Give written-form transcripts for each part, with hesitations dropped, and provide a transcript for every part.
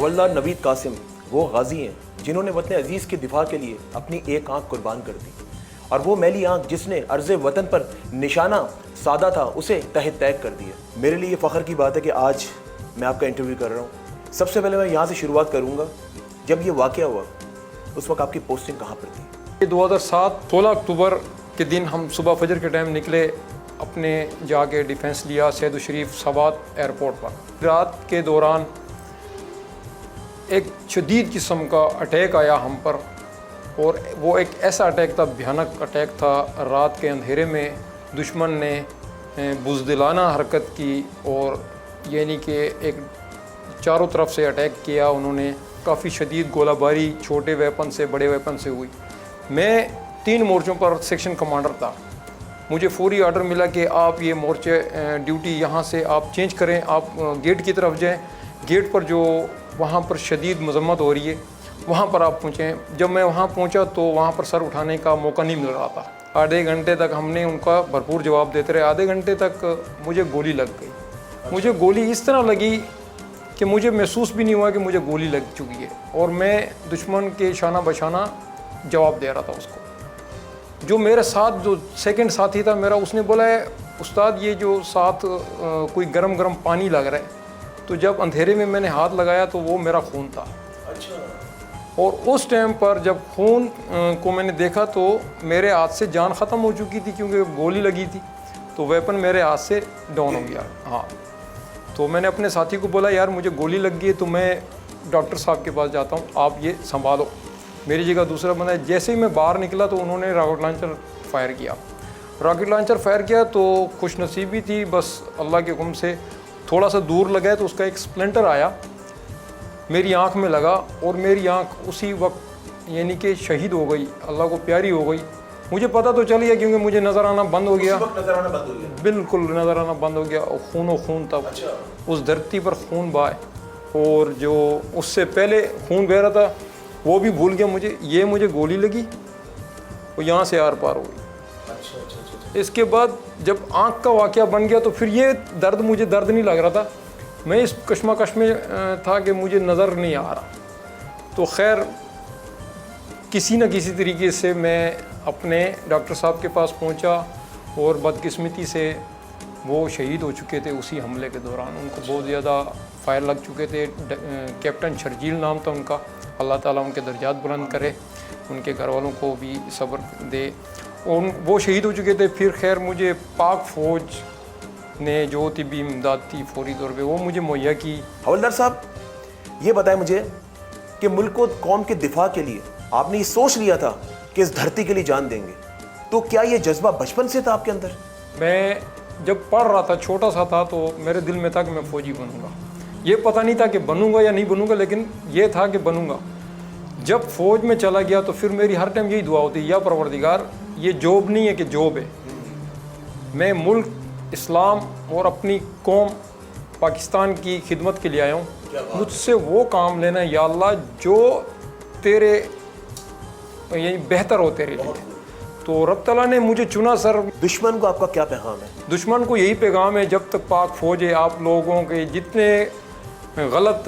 हवलदार नवीद कासिम वो गाजी हैं जिन्होंने वतन अजीज़ के दिफा के लिए अपनी एक आंख कुर्बान कर दी, और वो मैली आंख जिसने अर्ज़ वतन पर निशाना साधा था उसे तहे तैग कर दिया। मेरे लिए फ़ख्र की बात है कि आज मैं आपका इंटरव्यू कर रहा हूँ। सबसे पहले मैं यहाँ से शुरुआत करूँगा, जब ये वाक़या हुआ उस वक्त आपकी पोस्टिंग कहाँ पर थी? 2007 16 अक्टूबर के दिन हम सुबह फजर के टाइम निकले, अपने जाके डिफेंस लिया सैयद शरीफ सवात एयरपोर्ट पर। रात के दौरान एक शदीद किस्म का अटैक आया हम पर, और वो एक ऐसा अटैक था, भयानक अटैक था। रात के अंधेरे में दुश्मन ने बुज़दिलाना हरकत की और यानी कि एक चारों तरफ से अटैक किया। उन्होंने काफ़ी शदीद गोलाबारी छोटे वेपन से बड़े वेपन से हुई। मैं 3 मोर्चों पर सेक्शन कमांडर था। मुझे फौरी ऑर्डर मिला कि आप ये मोर्चे ड्यूटी यहाँ से आप चेंज करें, आप गेट की तरफ जाएं। गेट पर जो वहाँ पर शदीद मजम्मत हो रही है वहाँ पर आप पहुँचें। जब मैं वहाँ पहुँचा तो वहाँ पर सर उठाने का मौका नहीं मिल रहा था। आधे घंटे तक हमने उनका भरपूर जवाब देते रहे। आधे घंटे तक मुझे गोली लग गई। मुझे गोली इस तरह लगी कि मुझे महसूस भी नहीं हुआ कि मुझे गोली लग चुकी है, और मैं दुश्मन के शाना बशाना जवाब दे रहा था उसको। जो मेरे साथ जो सेकंड साथी था मेरा, उसने बोला है उस्ताद ये जो साथ कोई गरम गरम पानी लग रहा है। तो जब अंधेरे में मैंने हाथ लगाया तो वो मेरा खून था। अच्छा। और उस टाइम पर जब खून को मैंने देखा तो मेरे हाथ से जान ख़त्म हो चुकी थी, क्योंकि गोली लगी थी तो वेपन मेरे हाथ से डाउन हो गया। हाँ, तो मैंने अपने साथी को बोला यार मुझे गोली लग गई है, तो मैं डॉक्टर साहब के पास जाता हूँ, आप ये संभालो। मेरी जगह दूसरा बंदा है। जैसे ही मैं बाहर निकला तो उन्होंने रॉकेट लॉन्चर फायर किया। रॉकेट लॉन्चर फायर किया तो खुशनसीबी थी, बस अल्लाह के हुक्म से थोड़ा सा दूर लगा तो उसका एक स्प्लिंटर आया, मेरी आंख में लगा, और मेरी आंख उसी वक्त यानी कि शहीद हो गई, अल्लाह को प्यारी हो गई। मुझे पता तो चल गया क्योंकि मुझे नज़र आना बंद हो गया। नज़र आना बंद हो गया? बिल्कुल नज़र आना बंद हो गया, और खून था। अच्छा। उस धरती पर खून बहाए, और जो उससे पहले खून बह रहा था वो भी भूल गया मुझे। ये मुझे गोली लगी और यहाँ से आर पार हो गई। अच्छा। इसके बाद जब आँख का वाक़या बन गया तो फिर ये दर्द मुझे दर्द नहीं लग रहा था। मैं इस कश्मकश में था कि मुझे नज़र नहीं आ रहा। तो खैर किसी न किसी तरीके से मैं अपने डॉक्टर साहब के पास पहुंचा, और बदकिस्मती से वो शहीद हो चुके थे उसी हमले के दौरान। उनको बहुत ज़्यादा फायर लग चुके थे। कैप्टन शर्जील नाम था उनका। अल्लाह ताला उनके दर्जात बुलंद करे, उनके घर वालों को भी सब्र दे। और वो शहीद हो चुके थे। फिर खैर मुझे पाक फ़ौज ने जो तिब्बी इमदाद थी फौरी तौर पे वो मुझे मुहैया की। हवलदार साहब ये बताएं मुझे कि मुल्क और कौम के दिफा के लिए आपने ये सोच लिया था कि इस धरती के लिए जान देंगे, तो क्या ये जज्बा बचपन से था आपके अंदर? मैं जब पढ़ रहा था, छोटा सा था, तो मेरे दिल में था कि मैं फ़ौजी बनूंगा। ये पता नहीं था कि बनूंगा या नहीं बनूंगा, लेकिन ये था कि बनूंगा। जब फ़ौज में चला गया तो फिर मेरी हर टाइम यही दुआ होती, या परवरदिगार ये जॉब नहीं है कि जॉब है, मैं मुल्क इस्लाम और अपनी कौम पाकिस्तान की खिदमत के लिए आया हूँ। मुझसे वो काम लेना है या अल्लाह जो तेरे यानी बेहतर हो तेरे लिए। तो रब तआला ने मुझे चुना सर। दुश्मन को आपका क्या पैगाम है? दुश्मन को यही पैगाम है, जब तक पाक फ़ौज है, आप लोगों के जितने गलत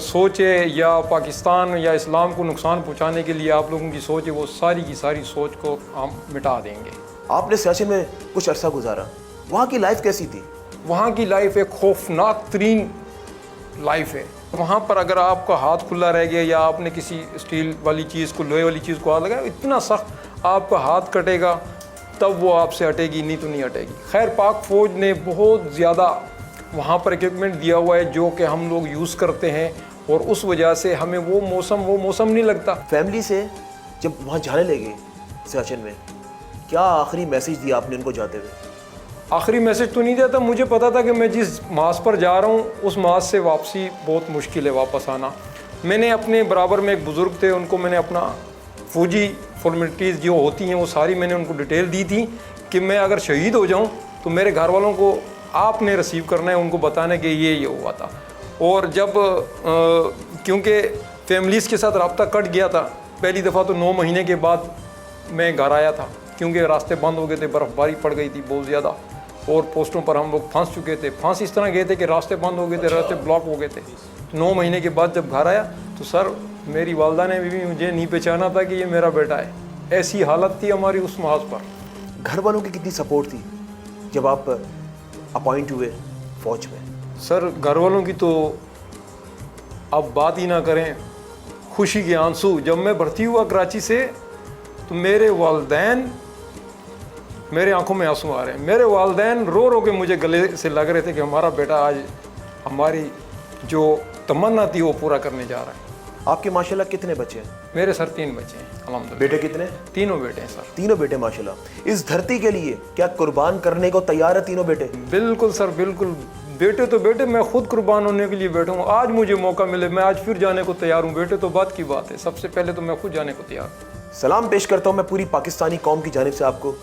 सोच है या पाकिस्तान या इस्लाम को नुकसान पहुंचाने के लिए आप लोगों की सोच है, वो सारी की सारी सोच को हम मिटा देंगे। आपने सियासत में कुछ अरसा गुजारा, वहाँ की लाइफ कैसी थी? वहाँ की लाइफ एक खौफनाक तरीन लाइफ है। वहाँ पर अगर आपका हाथ खुला रह गया या आपने किसी स्टील वाली चीज़ को, लोहे वाली चीज़ को हाथ लगाया, इतना सख्त आपका हाथ कटेगा तब वो आपसे हटेगी, नहीं तो नहीं हटेगी। खैर पाक फ़ौज ने बहुत ज़्यादा वहाँ पर इक्विपमेंट दिया हुआ है जो कि हम लोग यूज़ करते हैं, और उस वजह से हमें वो मौसम नहीं लगता। फैमिली से जब वहाँ जाने लगे सियाचिन में, क्या आखिरी मैसेज दिया आपने उनको जाते हुए? आखिरी मैसेज तो नहीं दिया था। मुझे पता था कि मैं जिस मास पर जा रहा हूँ उस मास से वापसी बहुत मुश्किल है, वापस आना। मैंने अपने बराबर में एक बुज़ुर्ग थे, उनको मैंने अपना फ़ौजी फॉर्मेलिटीज़ जो होती हैं वो सारी मैंने उनको डिटेल दी थी कि मैं अगर शहीद हो जाऊँ तो मेरे घर वालों को आपने रिसीव करना है, उनको बताना कि ये हुआ था। और जब क्योंकि फैमिलीज़ के साथ रब्ता कट गया था, पहली दफ़ा तो 9 महीने के बाद मैं घर आया था, क्योंकि रास्ते बंद हो गए थे, बर्फ़बारी पड़ गई थी बहुत ज़्यादा। और पोस्टों पर हम लोग फंस चुके थे। फंस इस तरह गए थे कि रास्ते बंद हो गए थे, रास्ते ब्लॉक हो गए थे। 9 महीने के बाद जब घर आया तो सर मेरी वालदा ने भी मुझे नहीं पहचाना था कि ये मेरा बेटा है। ऐसी हालत थी हमारी उस महाज पर। घर वालों की कितनी सपोर्ट थी जब आप अपॉइंट हुए फौज में? सर घर वालों की तो अब बात ही ना करें, खुशी के आंसू। जब मैं भर्ती हुआ कराची से तो मेरे वालदैन, मेरे आंखों में आंसू आ रहे हैं। मेरे वालदैन रो रो के मुझे गले से लग रहे थे कि हमारा बेटा आज हमारी जो तमन्ना थी वो पूरा करने जा रहा है। आपके माशाल्लाह कितने बच्चे हैं? मेरे सर 3 बच्चे हैं अल्हम्दुलिल्लाह। बेटे कितने? तीनों बेटे हैं सर। तीनों बेटे माशाल्लाह। इस धरती के लिए क्या कुर्बान करने को तैयार है तीनों बेटे? बिल्कुल सर बिल्कुल। बेटे तो बेटे, मैं खुद कुर्बान होने के लिए बैठा हूँ। आज मुझे मौका मिले मैं आज फिर जाने को तैयार हूँ। बेटे तो बात की बात है, सबसे पहले तो मैं खुद जाने को तैयार हूँ। सलाम पेश करता हूँ मैं पूरी पाकिस्तानी कौम की जानिब से आपको,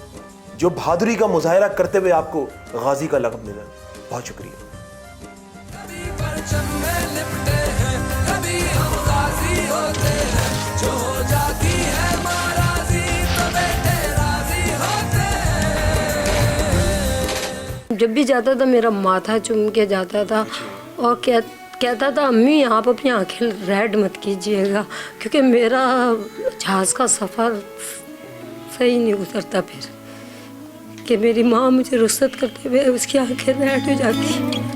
जो बहादुरी का मुजाहरा करते हुए आपको गाजी का लक़ब मिला। बहुत शुक्रिया। जब भी जाता था मेरा माथा चूम के जाता था और कहता था अम्मी आप अपनी आंखें रेड मत कीजिएगा, क्योंकि मेरा जहाज़ का सफ़र सही नहीं उतरता फिर, कि मेरी माँ मुझे रुख़्सत करते हुए उसकी आंखें रेड हो जाती।